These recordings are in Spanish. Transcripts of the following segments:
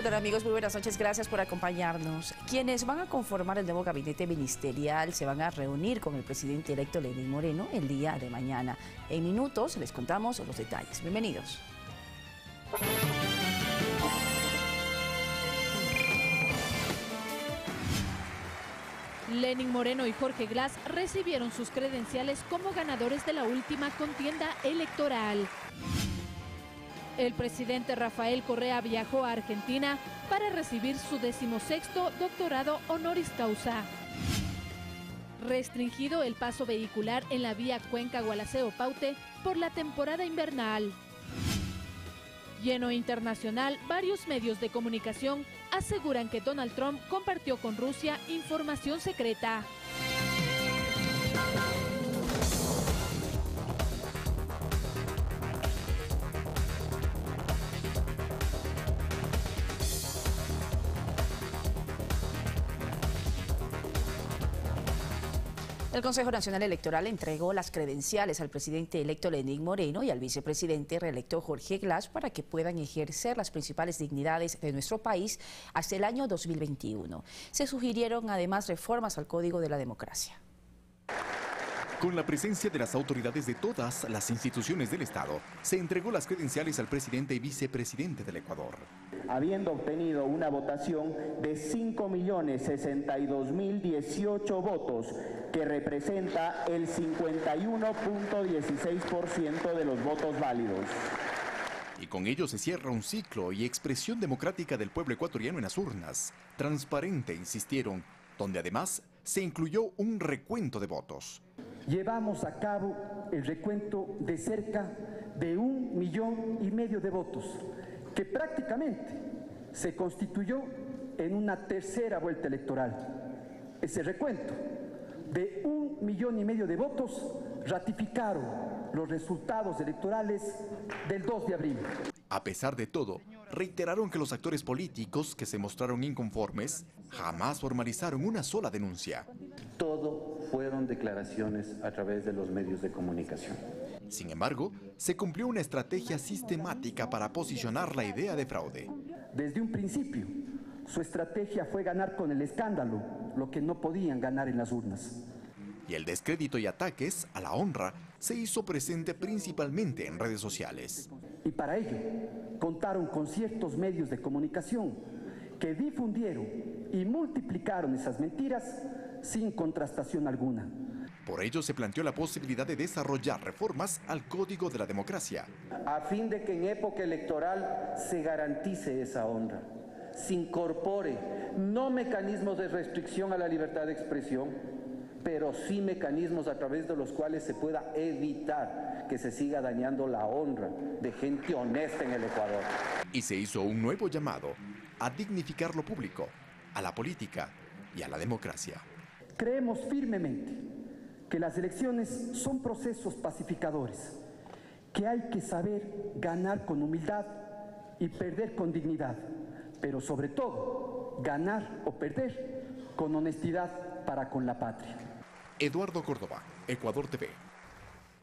¿Qué tal, amigos? Muy buenas noches, gracias por acompañarnos. Quienes van a conformar el nuevo gabinete ministerial se van a reunir con el presidente electo Lenín Moreno el día de mañana. En minutos les contamos los detalles. Bienvenidos. Lenín Moreno y Jorge Glass recibieron sus credenciales como ganadores de la última contienda electoral. El presidente Rafael Correa viajó a Argentina para recibir su 16º doctorado honoris causa. Restringido el paso vehicular en la vía Cuenca-Gualaceo-Paute por la temporada invernal. Lleno internacional, varios medios de comunicación aseguran que Donald Trump compartió con Rusia información secreta. El Consejo Nacional Electoral entregó las credenciales al presidente electo Lenín Moreno y al vicepresidente reelecto Jorge Glass para que puedan ejercer las principales dignidades de nuestro país hasta el año 2021. Se sugirieron además reformas al Código de la Democracia. Con la presencia de las autoridades de todas las instituciones del Estado, se entregó las credenciales al presidente y vicepresidente del Ecuador. Habiendo obtenido una votación de 5.062.018 votos, que representa el 51.16% de los votos válidos. Y con ello se cierra un ciclo y expresión democrática del pueblo ecuatoriano en las urnas. Transparente, insistieron, donde además se incluyó un recuento de votos. Llevamos a cabo el recuento de cerca de 1,5 millones de votos, que prácticamente se constituyó en una tercera vuelta electoral. Ese recuento de 1,5 millones de votos ratificaron los resultados electorales del 2 de abril. A pesar de todo, reiteraron que los actores políticos que se mostraron inconformes jamás formalizaron una sola denuncia. Todo fueron declaraciones a través de los medios de comunicación. Sin embargo, se cumplió una estrategia sistemática para posicionar la idea de fraude. Desde un principio, su estrategia fue ganar con el escándalo lo que no podían ganar en las urnas. Y el descrédito y ataques a la honra se hizo presente principalmente en redes sociales. Y para ello, contaron con ciertos medios de comunicación que difundieron y multiplicaron esas mentiras sin contrastación alguna. Por ello se planteó la posibilidad de desarrollar reformas al Código de la Democracia. A fin de que en época electoral se garantice esa honra, se incorpore no mecanismos de restricción a la libertad de expresión, pero sí mecanismos a través de los cuales se pueda evitar que se siga dañando la honra de gente honesta en el Ecuador. Y se hizo un nuevo llamado a dignificar lo público, a la política y a la democracia. Creemos firmemente que las elecciones son procesos pacificadores, que hay que saber ganar con humildad y perder con dignidad, pero sobre todo ganar o perder con honestidad para con la patria. Eduardo Córdoba, Ecuador TV.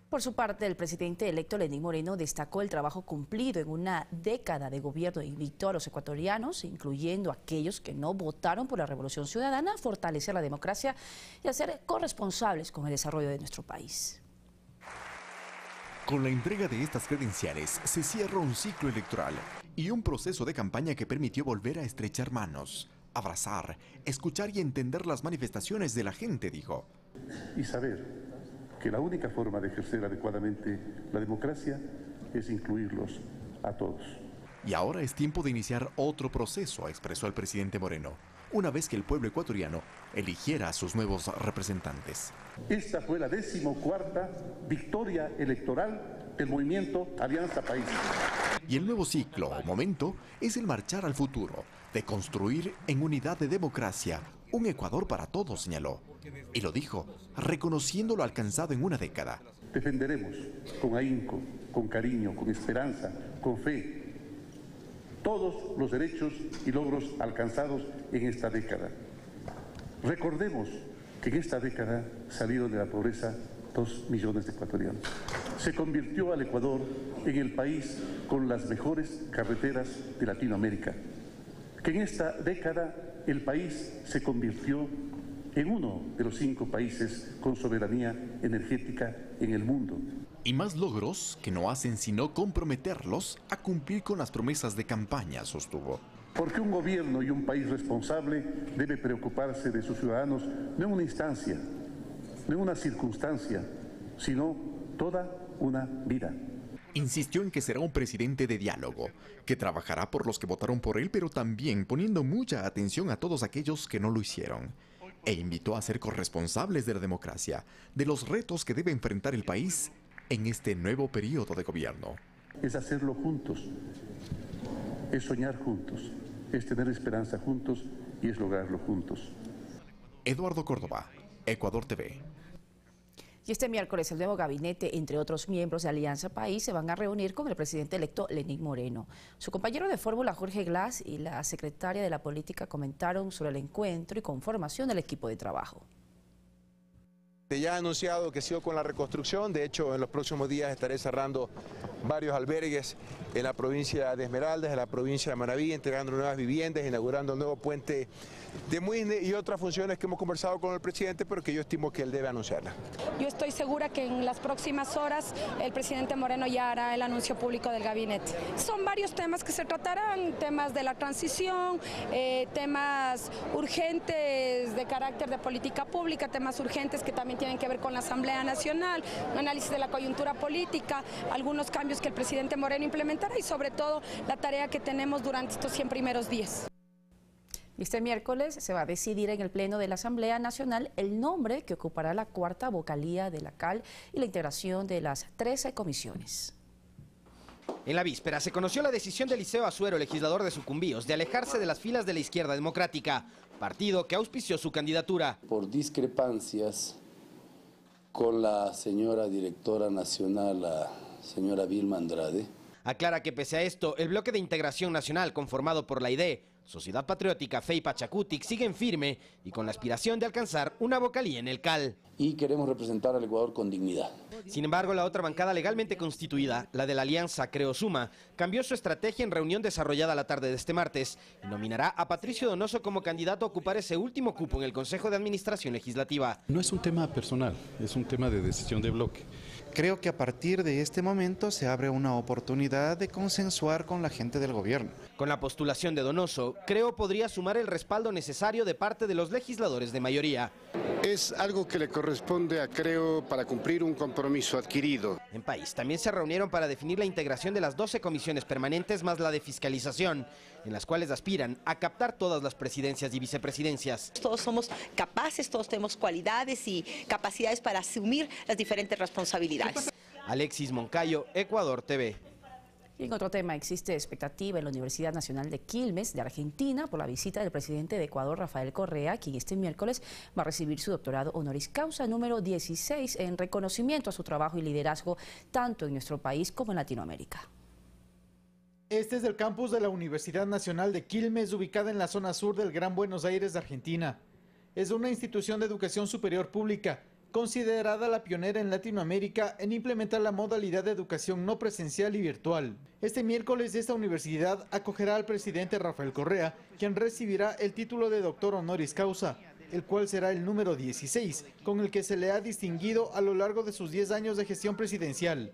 Por su parte, el presidente electo Lenín Moreno destacó el trabajo cumplido en una década de gobierno e invitó a los ecuatorianos, incluyendo a aquellos que no votaron por la Revolución Ciudadana, a fortalecer la democracia y a ser corresponsables con el desarrollo de nuestro país. Con la entrega de estas credenciales se cierra un ciclo electoral y un proceso de campaña que permitió volver a estrechar manos, abrazar, escuchar y entender las manifestaciones de la gente, dijo. Y saber que la única forma de ejercer adecuadamente la democracia es incluirlos a todos. Y ahora es tiempo de iniciar otro proceso, expresó el presidente Moreno, una vez que el pueblo ecuatoriano eligiera a sus nuevos representantes. Esta fue la 14ª victoria electoral del movimiento Alianza País. Y el nuevo ciclo o momento es el marchar al futuro, de construir en unidad de democracia un Ecuador para todos, señaló. Y lo dijo, reconociendo lo alcanzado en una década. Defenderemos con ahínco, con cariño, con esperanza, con fe, todos los derechos y logros alcanzados en esta década. Recordemos que en esta década salieron de la pobreza 2 millones de ecuatorianos. Se convirtió al Ecuador en el país con las mejores carreteras de Latinoamérica. que en esta década el país se convirtió en uno de los 5 países con soberanía energética en el mundo. Y más logros que no hacen sino comprometerlos a cumplir con las promesas de campaña, sostuvo. Porque un gobierno y un país responsable debe preocuparse de sus ciudadanos no en una instancia, no en una circunstancia, sino toda una vida. Insistió en que será un presidente de diálogo, que trabajará por los que votaron por él, pero también poniendo mucha atención a todos aquellos que no lo hicieron. E invitó a ser corresponsables de la democracia, de los retos que debe enfrentar el país en este nuevo periodo de gobierno. Es hacerlo juntos, es soñar juntos, es tener esperanza juntos y es lograrlo juntos. Eduardo Córdoba, Ecuador TV. Y este miércoles el nuevo gabinete, entre otros miembros de Alianza País, se van a reunir con el presidente electo Lenín Moreno. Su compañero de fórmula Jorge Glass y la secretaria de la Política comentaron sobre el encuentro y conformación del equipo de trabajo. Ya he anunciado que sigo con la reconstrucción, de hecho en los próximos días estaré cerrando varios albergues en la provincia de Esmeraldas, en la provincia de Manabí, entregando nuevas viviendas, inaugurando el nuevo puente de Muisne y otras funciones que hemos conversado con el presidente, pero que yo estimo que él debe anunciarlas. Yo estoy segura que en las próximas horas el presidente Moreno ya hará el anuncio público del gabinete. Son varios temas que se tratarán, temas de la transición, temas urgentes de carácter de política pública, temas urgentes que también tienen que ver con la Asamblea Nacional, un análisis de la coyuntura política, algunos cambios que el presidente Moreno implementará y sobre todo la tarea que tenemos durante estos 100 primeros días. Este miércoles se va a decidir en el Pleno de la Asamblea Nacional el nombre que ocupará la 4ª vocalía de la CAL y la integración de las 13 comisiones. En la víspera se conoció la decisión de Eliseo Azuero, legislador de Sucumbíos, de alejarse de las filas de la Izquierda Democrática, partido que auspició su candidatura. Por discrepancias con la señora directora nacional, la señora Vilma Andrade. Aclara que pese a esto, el bloque de integración nacional conformado por la ID, Sociedad Patriótica, FE y Pachacutic siguen firme y con la aspiración de alcanzar una vocalía en el CAL. Y queremos representar al Ecuador con dignidad. Sin embargo, la otra bancada legalmente constituida, la de la Alianza Creo Suma, cambió su estrategia en reunión desarrollada la tarde de este martes y nominará a Patricio Donoso como candidato a ocupar ese último cupo en el Consejo de Administración Legislativa. No es un tema personal, es un tema de decisión de bloque. Creo que a partir de este momento se abre una oportunidad de consensuar con la gente del gobierno. Con la postulación de Donoso, Creo podría sumar el respaldo necesario de parte de los legisladores de mayoría. Es algo que le corresponde a Creo para cumplir un compromiso adquirido. En País también se reunieron para definir la integración de las 12 comisiones permanentes más la de fiscalización, en las cuales aspiran a captar todas las presidencias y vicepresidencias. Todos somos capaces, todos tenemos cualidades y capacidades para asumir las diferentes responsabilidades. Alexis Moncayo, Ecuador TV. Y en otro tema, existe expectativa en la Universidad Nacional de Quilmes, de Argentina, por la visita del presidente de Ecuador, Rafael Correa, quien este miércoles va a recibir su doctorado honoris causa número 16 en reconocimiento a su trabajo y liderazgo tanto en nuestro país como en Latinoamérica. Este es el campus de la Universidad Nacional de Quilmes, ubicada en la zona sur del Gran Buenos Aires, Argentina. Es una institución de educación superior pública, considerada la pionera en Latinoamérica en implementar la modalidad de educación no presencial y virtual. Este miércoles esta universidad acogerá al presidente Rafael Correa, quien recibirá el título de doctor honoris causa, el cual será el número 16, con el que se le ha distinguido a lo largo de sus 10 años de gestión presidencial.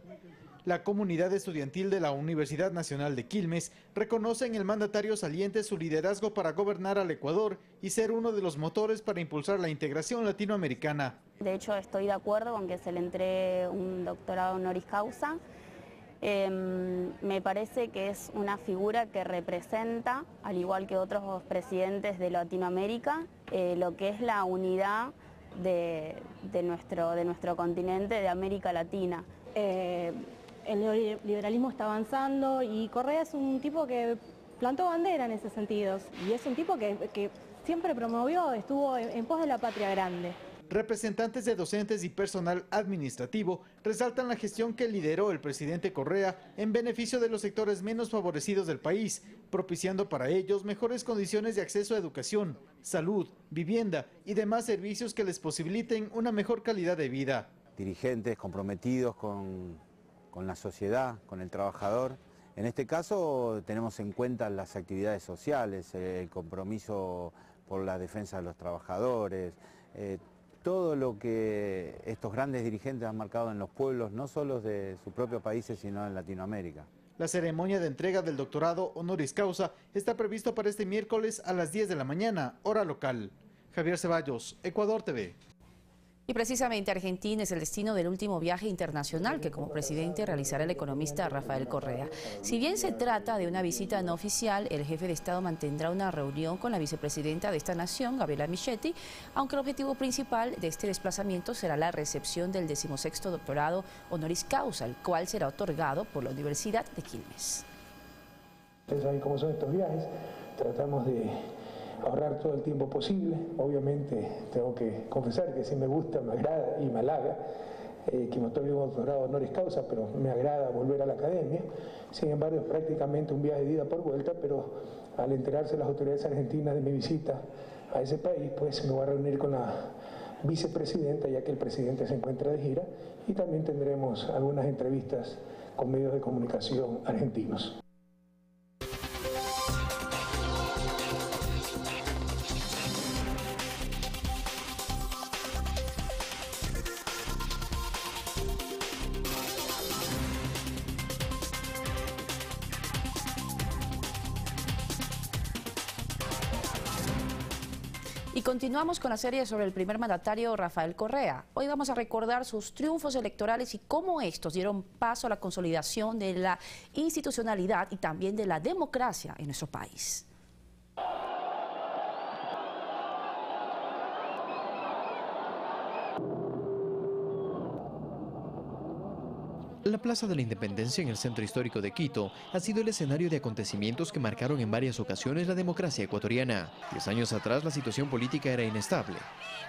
La comunidad estudiantil de la Universidad Nacional de Quilmes reconoce en el mandatario saliente su liderazgo para gobernar al Ecuador y ser uno de los motores para impulsar la integración latinoamericana. De hecho, estoy de acuerdo con que se le entregue un doctorado honoris causa. Me parece que es una figura que representa, al igual que otros presidentes de Latinoamérica, lo que es la unidad de nuestro continente, de América Latina. El neoliberalismo está avanzando y Correa es un tipo que plantó bandera en ese sentido y es un tipo que siempre promovió, estuvo en pos de la patria grande. Representantes de docentes y personal administrativo resaltan la gestión que lideró el presidente Correa en beneficio de los sectores menos favorecidos del país, propiciando para ellos mejores condiciones de acceso a educación, salud, vivienda y demás servicios que les posibiliten una mejor calidad de vida. Dirigentes comprometidos con la sociedad, con el trabajador, En este caso tenemos en cuenta las actividades sociales, el compromiso por la defensa de los trabajadores, todo lo que estos grandes dirigentes han marcado en los pueblos, no solo de sus propios países, sino en Latinoamérica. La ceremonia de entrega del doctorado honoris causa está previsto para este miércoles a las 10 de la mañana, hora local. Javier Ceballos, Ecuador TV. Y precisamente Argentina es el destino del último viaje internacional que como presidente realizará el economista Rafael Correa. Si bien se trata de una visita no oficial, el jefe de Estado mantendrá una reunión con la vicepresidenta de esta nación, Gabriela Michetti, aunque el objetivo principal de este desplazamiento será la recepción del 16º doctorado honoris causa, el cual será otorgado por la Universidad de Quilmes. Ustedes saben cómo son estos viajes, tratamos de ahorrar todo el tiempo posible. Obviamente tengo que confesar que sí me gusta, me agrada y me halaga que me otorgue un doctorado honoris causa, pero me agrada volver a la academia. Sin embargo, es prácticamente un viaje de ida por vuelta, pero al enterarse las autoridades argentinas de mi visita a ese país, pues me voy a reunir con la vicepresidenta, ya que el presidente se encuentra de gira, y también tendremos algunas entrevistas con medios de comunicación argentinos. Y continuamos con la serie sobre el primer mandatario Rafael Correa. Hoy vamos a recordar sus triunfos electorales y cómo estos dieron paso a la consolidación de la institucionalidad y también de la democracia en nuestro país. La Plaza de la Independencia en el centro histórico de Quito ha sido el escenario de acontecimientos que marcaron en varias ocasiones la democracia ecuatoriana. 10 años atrás la situación política era inestable.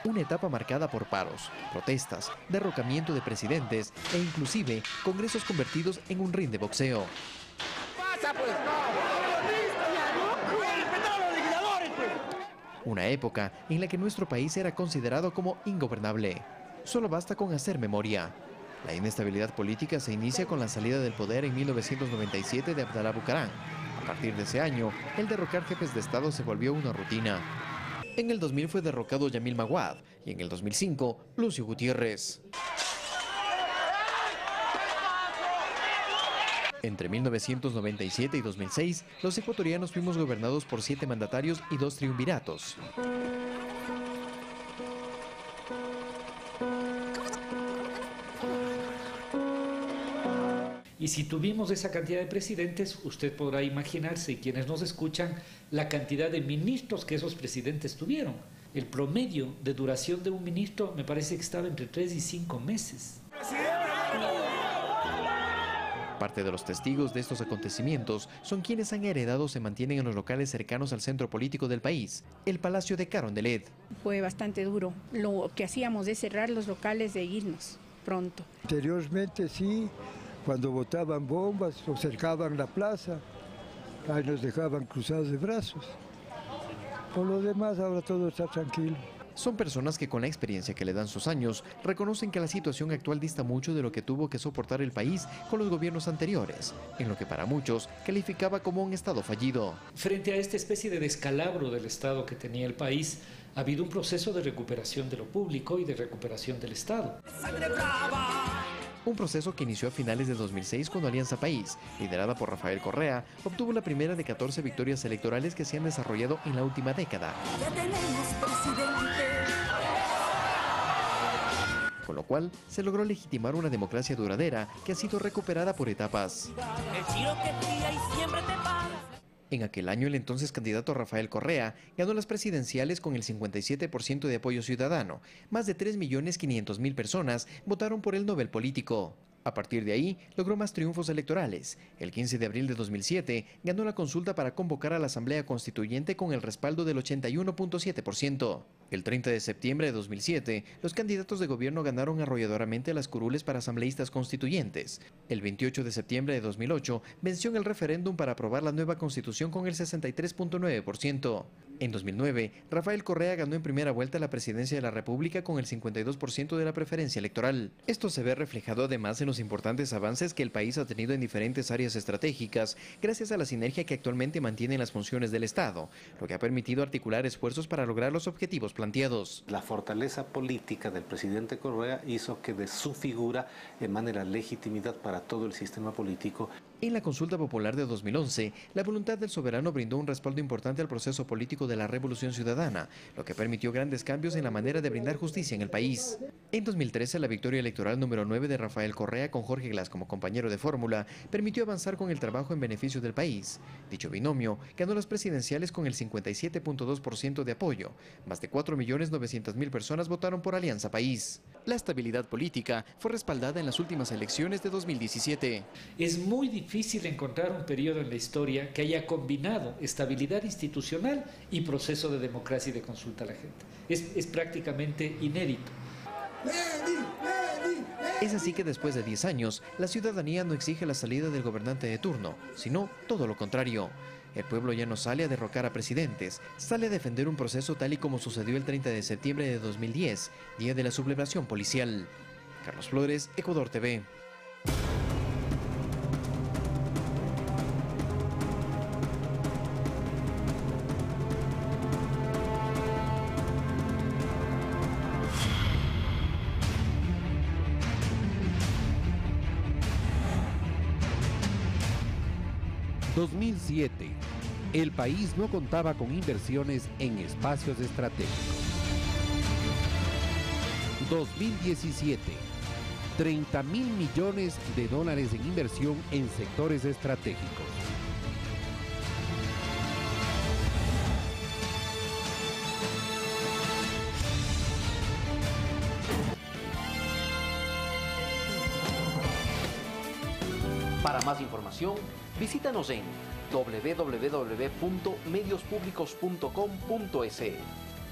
Una etapa marcada por paros, protestas, derrocamiento de presidentes e inclusive congresos convertidos en un ring de boxeo. Una época en la que nuestro país era considerado como ingobernable. Solo basta con hacer memoria. La inestabilidad política se inicia con la salida del poder en 1997 de Abdalá Bucaram. A partir de ese año, el derrocar jefes de Estado se volvió una rutina. En el 2000 fue derrocado Yamil Maguad y en el 2005, Lucio Gutiérrez. Entre 1997 y 2006, los ecuatorianos fuimos gobernados por 7 mandatarios y 2 triunviratos. Y si tuvimos esa cantidad de presidentes, usted podrá imaginarse, y quienes nos escuchan, la cantidad de ministros que esos presidentes tuvieron. El promedio de duración de un ministro me parece que estaba entre 3 y 5 meses. Parte de los testigos de estos acontecimientos son quienes han heredado o se mantienen en los locales cercanos al centro político del país, el Palacio de Carondelet. Fue bastante duro. Lo que hacíamos es cerrar los locales e irnos pronto. Anteriormente sí. Cuando botaban bombas o cercaban la plaza, ahí nos dejaban cruzados de brazos. Por lo demás, ahora todo está tranquilo. Son personas que con la experiencia que le dan sus años, reconocen que la situación actual dista mucho de lo que tuvo que soportar el país con los gobiernos anteriores, en lo que para muchos calificaba como un Estado fallido. Frente a esta especie de descalabro del Estado que tenía el país, ha habido un proceso de recuperación de lo público y de recuperación del Estado. Un proceso que inició a finales de 2006 cuando Alianza País, liderada por Rafael Correa, obtuvo la primera de 14 victorias electorales que se han desarrollado en la última década. Ya tenemos presidente. Con lo cual, se logró legitimar una democracia duradera que ha sido recuperada por etapas. En aquel año, el entonces candidato Rafael Correa ganó las presidenciales con el 57% de apoyo ciudadano. Más de 3.500.000 personas votaron por el Nobel político. A partir de ahí, logró más triunfos electorales. El 15 de abril de 2007, ganó la consulta para convocar a la Asamblea Constituyente con el respaldo del 81.7%. El 30 de septiembre de 2007, los candidatos de gobierno ganaron arrolladoramente las curules para asambleístas constituyentes. El 28 de septiembre de 2008, venció en el referéndum para aprobar la nueva Constitución con el 63.9%. En 2009, Rafael Correa ganó en primera vuelta la presidencia de la República con el 52% de la preferencia electoral. Esto se ve reflejado además en los los importantes avances que el país ha tenido en diferentes áreas estratégicas, gracias a la sinergia que actualmente mantienen las funciones del Estado, lo que ha permitido articular esfuerzos para lograr los objetivos planteados. La fortaleza política del presidente Correa hizo que de su figura emane la legitimidad para todo el sistema político. En la consulta popular de 2011, la voluntad del soberano brindó un respaldo importante al proceso político de la Revolución Ciudadana, lo que permitió grandes cambios en la manera de brindar justicia en el país. En 2013, la victoria electoral número 9 de Rafael Correa, con Jorge Glass como compañero de fórmula, permitió avanzar con el trabajo en beneficio del país. Dicho binomio ganó las presidenciales con el 57.2% de apoyo. Más de 4.900.000 personas votaron por Alianza País. La estabilidad política fue respaldada en las últimas elecciones de 2017. Es muy difícil encontrar un periodo en la historia que haya combinado estabilidad institucional y proceso de democracia y de consulta a la gente. Es prácticamente inédito. Es así que después de 10 años, la ciudadanía no exige la salida del gobernante de turno, sino todo lo contrario. El pueblo ya no sale a derrocar a presidentes, sale a defender un proceso tal y como sucedió el 30 de septiembre de 2010, día de la sublevación policial. Carlos Flores, Ecuador TV. En 2007, el país no contaba con inversiones en espacios estratégicos. 2017, 30.000 millones de dólares en inversión en sectores estratégicos. Para más información, visítanos en www.mediospublicos.com.es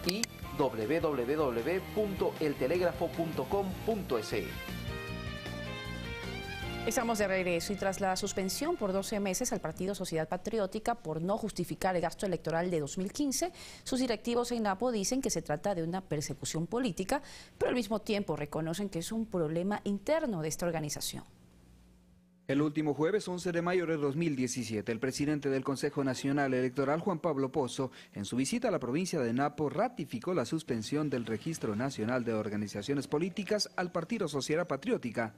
y www.eltelegrafo.com.es. Estamos de regreso y tras la suspensión por 12 meses al Partido Sociedad Patriótica por no justificar el gasto electoral de 2015, sus directivos en Napo dicen que se trata de una persecución política, pero al mismo tiempo reconocen que es un problema interno de esta organización. El último jueves 11 de mayo de 2017, el presidente del Consejo Nacional Electoral, Juan Pablo Pozo, en su visita a la provincia de Napo, ratificó la suspensión del Registro Nacional de Organizaciones Políticas al Partido Sociedad Patriótica.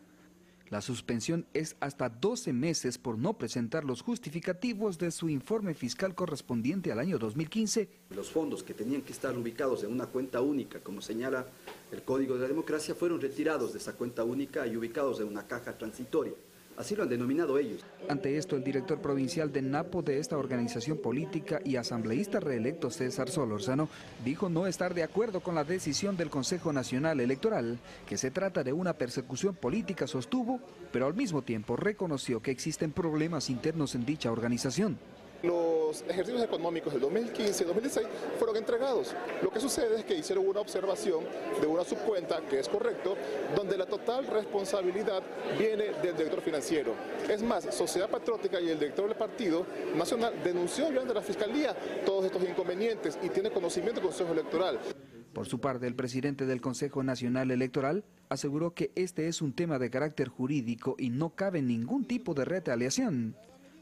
La suspensión es hasta 12 meses por no presentar los justificativos de su informe fiscal correspondiente al año 2015. Los fondos que tenían que estar ubicados en una cuenta única, como señala el Código de la Democracia, fueron retirados de esa cuenta única y ubicados en una caja transitoria. Así lo han denominado ellos. Ante esto, el director provincial de Napo de esta organización política y asambleísta reelecto César Solórzano dijo no estar de acuerdo con la decisión del Consejo Nacional Electoral, que se trata de una persecución política, sostuvo, pero al mismo tiempo reconoció que existen problemas internos en dicha organización. Los ejercicios económicos del 2015 y 2016 fueron entregados. Lo que sucede es que hicieron una observación de una subcuenta, que es correcto, donde la total responsabilidad viene del director financiero. Es más, Sociedad Patriótica y el director del Partido Nacional denunció ante la Fiscalía todos estos inconvenientes y tiene conocimiento del Consejo Electoral. Por su parte, el presidente del Consejo Nacional Electoral aseguró que este es un tema de carácter jurídico y no cabe ningún tipo de retaliación.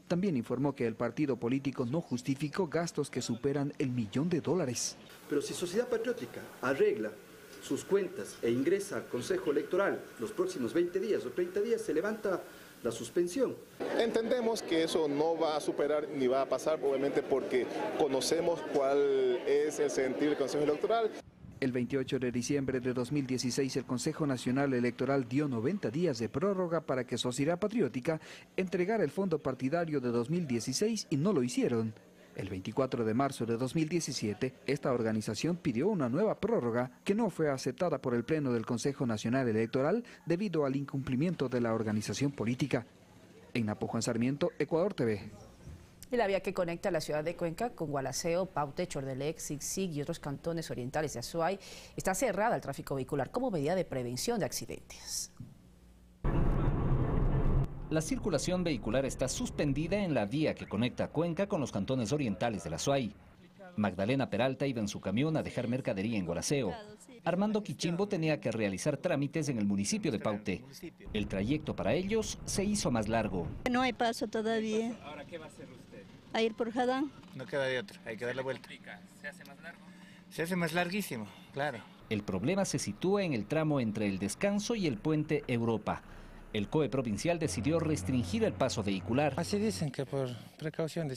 También informó que el partido político no justificó gastos que superan el $1.000.000. Pero si Sociedad Patriótica arregla sus cuentas e ingresa al Consejo Electoral los próximos 20 días o 30 días, se levanta la suspensión. Entendemos que eso no va a superar ni va a pasar, obviamente, porque conocemos cuál es el sentir del Consejo Electoral. El 28 de diciembre de 2016, el Consejo Nacional Electoral dio 90 días de prórroga para que Sociedad Patriótica entregara el fondo partidario de 2016 y no lo hicieron. El 24 de marzo de 2017, esta organización pidió una nueva prórroga que no fue aceptada por el Pleno del Consejo Nacional Electoral debido al incumplimiento de la organización política. En Napo, Juan Sarmiento, Ecuador TV. Y la vía que conecta la ciudad de Cuenca con Gualaceo, Paute, Chordelec, Sigsig y otros cantones orientales de Azuay está cerrada al tráfico vehicular como medida de prevención de accidentes. La circulación vehicular está suspendida en la vía que conecta Cuenca con los cantones orientales de la Azuay. Magdalena Peralta iba en su camión a dejar mercadería en Gualaceo. Armando Quichimbo tenía que realizar trámites en el municipio de Paute. El trayecto para ellos se hizo más largo. No hay paso todavía. ¿Ahora qué va a hacer usted? A ir por Jadán. No queda de otra, hay que dar la vuelta. ¿Se hace más largo? Se hace más larguísimo, claro. El problema se sitúa en el tramo entre el Descanso y el puente Europa. El COE provincial decidió restringir el paso vehicular. Así dicen que por precaución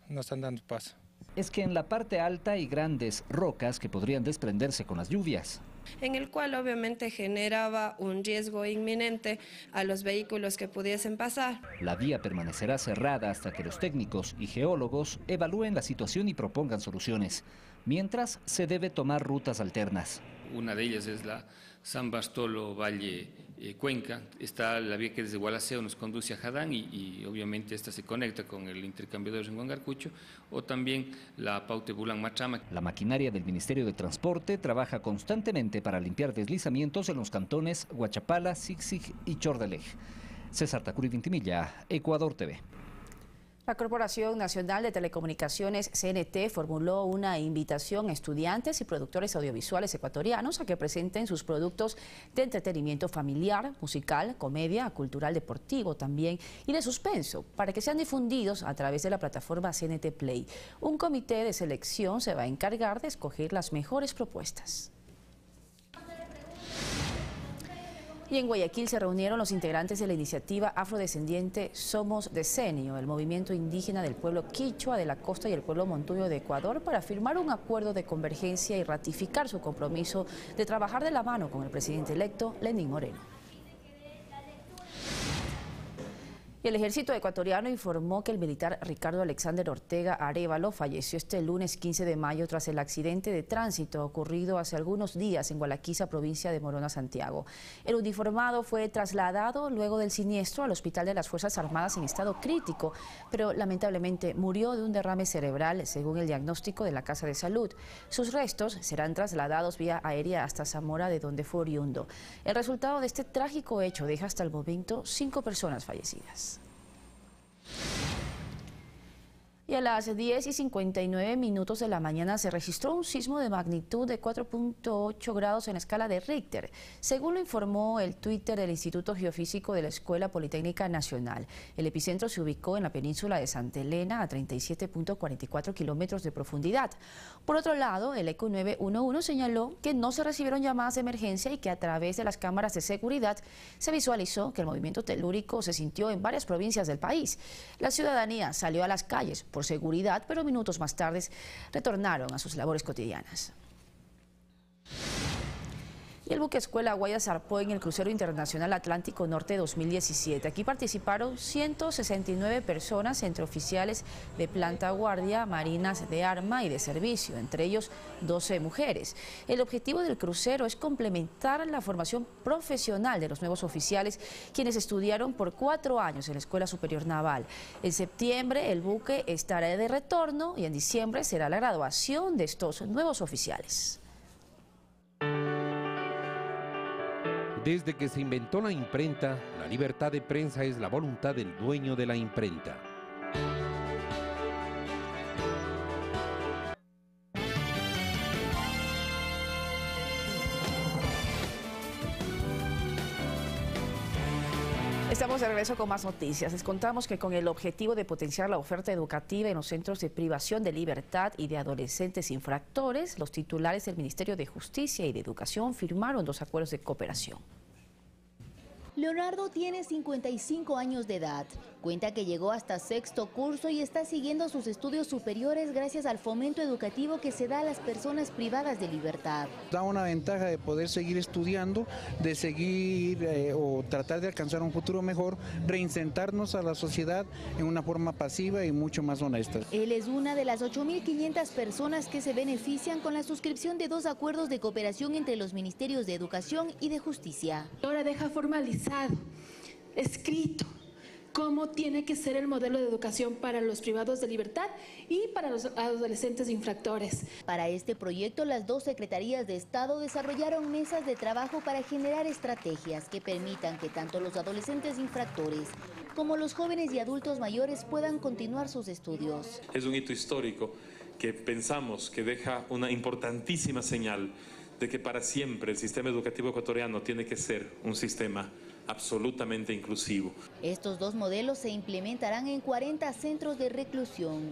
no están dando paso. Es que en la parte alta hay grandes rocas que podrían desprenderse con las lluvias. En el cual obviamente generaba un riesgo inminente a los vehículos que pudiesen pasar. La vía permanecerá cerrada hasta que los técnicos y geólogos evalúen la situación y propongan soluciones. Mientras, se debe tomar rutas alternas. Una de ellas es la San Bartolo Valle Cuenca. Está la vía que desde Gualaceo nos conduce a Jadán y obviamente esta se conecta con el intercambiador en Huangarcucho, o también la Paute Bulán Machama. La maquinaria del Ministerio de Transporte trabaja constantemente para limpiar deslizamientos en los cantones Huachapala, Siksik y Chordelej. César Tacuri Vintimilla, Ecuador TV. La Corporación Nacional de Telecomunicaciones, CNT, formuló una invitación a estudiantes y productores audiovisuales ecuatorianos a que presenten sus productos de entretenimiento familiar, musical, comedia, cultural, deportivo también y de suspenso, para que sean difundidos a través de la plataforma CNT Play. Un comité de selección se va a encargar de escoger las mejores propuestas. Y en Guayaquil se reunieron los integrantes de la iniciativa afrodescendiente Somos Decenio, el movimiento indígena del pueblo quichua de la costa y el pueblo montuyo de Ecuador, para firmar un acuerdo de convergencia y ratificar su compromiso de trabajar de la mano con el presidente electo, Lenín Moreno. El ejército ecuatoriano informó que el militar Ricardo Alexander Ortega Arévalo falleció este lunes 15 de mayo tras el accidente de tránsito ocurrido hace algunos días en Gualaquiza, provincia de Morona, Santiago. El uniformado fue trasladado luego del siniestro al Hospital de las Fuerzas Armadas en estado crítico, pero lamentablemente murió de un derrame cerebral, según el diagnóstico de la Casa de Salud. Sus restos serán trasladados vía aérea hasta Zamora, de donde fue oriundo. El resultado de este trágico hecho deja hasta el momento 5 personas fallecidas. Y a las 10:59 de la mañana se registró un sismo de magnitud de 4.8 grados en la escala de Richter, según lo informó el Twitter del Instituto Geofísico de la Escuela Politécnica Nacional. El epicentro se ubicó en la península de Santa Elena, a 37.44 kilómetros de profundidad. Por otro lado, el ECO 911 señaló que no se recibieron llamadas de emergencia y que a través de las cámaras de seguridad se visualizó que el movimiento telúrico se sintió en varias provincias del país. La ciudadanía salió a las calles por seguridad, pero minutos más tarde retornaron a sus labores cotidianas. Y el buque escuela Guaya zarpó en el crucero internacional Atlántico Norte 2017. Aquí participaron 169 personas, entre oficiales de planta guardia, marinas de arma y de servicio, entre ellos 12 mujeres. El objetivo del crucero es complementar la formación profesional de los nuevos oficiales, quienes estudiaron por 4 años en la Escuela Superior Naval. En septiembre el buque estará de retorno y en diciembre será la graduación de estos nuevos oficiales. Desde que se inventó la imprenta, la libertad de prensa es la voluntad del dueño de la imprenta. Estamos de regreso con más noticias. Les contamos que con el objetivo de potenciar la oferta educativa en los centros de privación de libertad y de adolescentes infractores, los titulares del Ministerio de Justicia y de Educación firmaron 2 acuerdos de cooperación. Leonardo tiene 55 años de edad. Cuenta que llegó hasta 6º curso y está siguiendo sus estudios superiores gracias al fomento educativo que se da a las personas privadas de libertad. Da una ventaja de poder seguir estudiando, de seguir o tratar de alcanzar un futuro mejor, reinsertarnos a la sociedad en una forma pasiva y mucho más honesta. Él es una de las 8.500 personas que se benefician con la suscripción de 2 acuerdos de cooperación entre los Ministerios de Educación y de Justicia. Ahora deja formalizado, escrito, cómo tiene que ser el modelo de educación para los privados de libertad y para los adolescentes infractores. Para este proyecto, las 2 secretarías de Estado desarrollaron mesas de trabajo para generar estrategias que permitan que tanto los adolescentes infractores como los jóvenes y adultos mayores puedan continuar sus estudios. Es un hito histórico que pensamos que deja una importantísima señal de que para siempre el sistema educativo ecuatoriano tiene que ser un sistema absolutamente inclusivo. Estos dos modelos se implementarán en 40 centros de reclusión.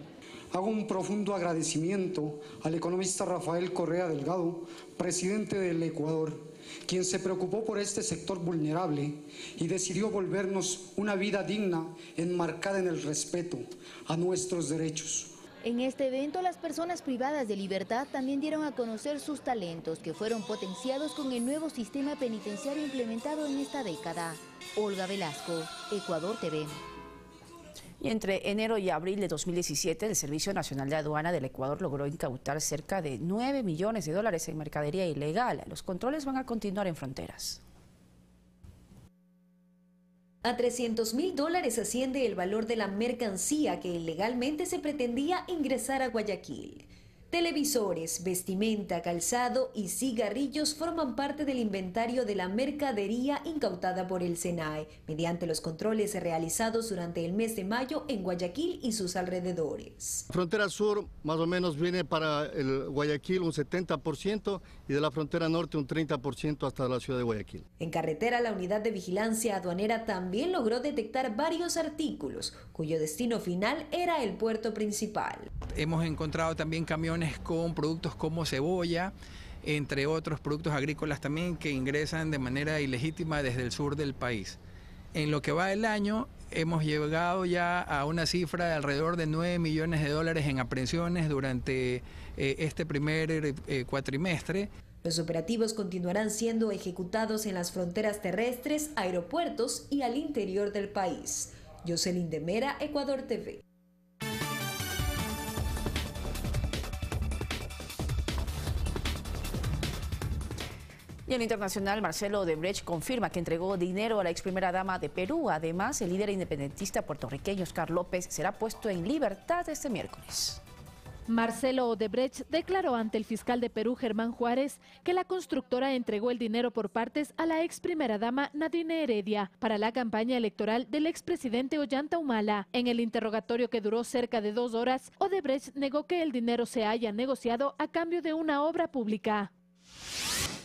Hago un profundo agradecimiento al economista Rafael Correa Delgado, presidente del Ecuador, quien se preocupó por este sector vulnerable y decidió volvernos una vida digna enmarcada en el respeto a nuestros derechos. En este evento, las personas privadas de libertad también dieron a conocer sus talentos, que fueron potenciados con el nuevo sistema penitenciario implementado en esta década. Olga Velasco, Ecuador TV. Y entre enero y abril de 2017, el Servicio Nacional de Aduana del Ecuador logró incautar cerca de 9 millones de dólares en mercadería ilegal. Los controles van a continuar en fronteras. A $300.000 asciende el valor de la mercancía que ilegalmente se pretendía ingresar a Guayaquil. Televisores, vestimenta, calzado y cigarrillos forman parte del inventario de la mercadería incautada por el SENAE, mediante los controles realizados durante el mes de mayo en Guayaquil y sus alrededores. Frontera sur más o menos viene para el Guayaquil un 70% y de la frontera norte un 30% hasta la ciudad de Guayaquil. En carretera, la unidad de vigilancia aduanera también logró detectar varios artículos, cuyo destino final era el puerto principal. Hemos encontrado también camiones con productos como cebolla, entre otros productos agrícolas también que ingresan de manera ilegítima desde el sur del país. En lo que va del año hemos llegado ya a una cifra de alrededor de 9 millones de dólares en aprehensiones durante este primer cuatrimestre. Los operativos continuarán siendo ejecutados en las fronteras terrestres, aeropuertos y al interior del país. Jocelyn de Mera, Ecuador TV. Y en internacional, Marcelo Odebrecht confirma que entregó dinero a la ex primera dama de Perú. Además, el líder independentista puertorriqueño Oscar López será puesto en libertad este miércoles. Marcelo Odebrecht declaró ante el fiscal de Perú, Germán Juárez, que la constructora entregó el dinero por partes a la ex primera dama Nadine Heredia para la campaña electoral del expresidente Ollanta Humala. En el interrogatorio, que duró cerca de 2 horas, Odebrecht negó que el dinero se haya negociado a cambio de una obra pública.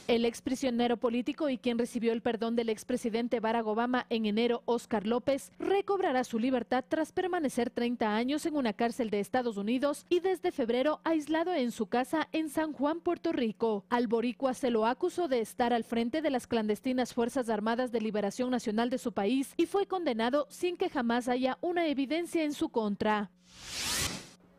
El exprisionero político y quien recibió el perdón del expresidente Barack Obama en enero, Oscar López, recobrará su libertad tras permanecer 30 años en una cárcel de Estados Unidos y desde febrero aislado en su casa en San Juan, Puerto Rico. Al boricua se lo acusó de estar al frente de las clandestinas Fuerzas Armadas de Liberación Nacional de su país y fue condenado sin que jamás haya una evidencia en su contra.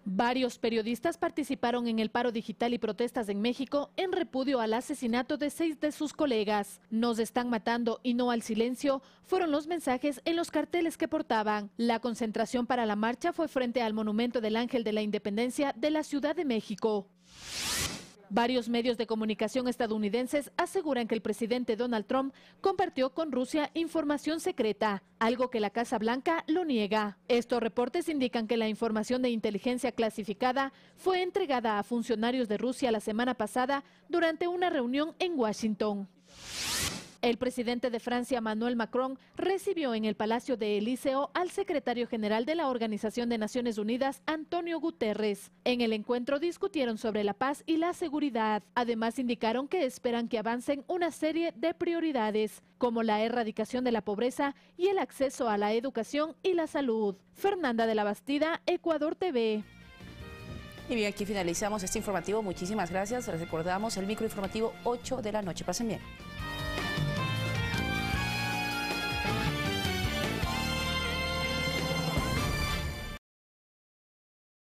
Varios periodistas participaron en el paro digital y protestas en México en repudio al asesinato de 6 de sus colegas. Nos están matando y no al silencio fueron los mensajes en los carteles que portaban. La concentración para la marcha fue frente al Monumento del Ángel de la Independencia de la Ciudad de México. Varios medios de comunicación estadounidenses aseguran que el presidente Donald Trump compartió con Rusia información secreta, algo que la Casa Blanca lo niega. Estos reportes indican que la información de inteligencia clasificada fue entregada a funcionarios de Rusia la semana pasada durante una reunión en Washington. El presidente de Francia, Emmanuel Macron, recibió en el Palacio de Elíseo al secretario general de la Organización de Naciones Unidas, Antonio Guterres. En el encuentro discutieron sobre la paz y la seguridad. Además, indicaron que esperan que avancen una serie de prioridades, como la erradicación de la pobreza y el acceso a la educación y la salud. Fernanda de la Bastida, Ecuador TV. Y bien, aquí finalizamos este informativo. Muchísimas gracias. Les recordamos el microinformativo 8 de la noche. Pasen bien.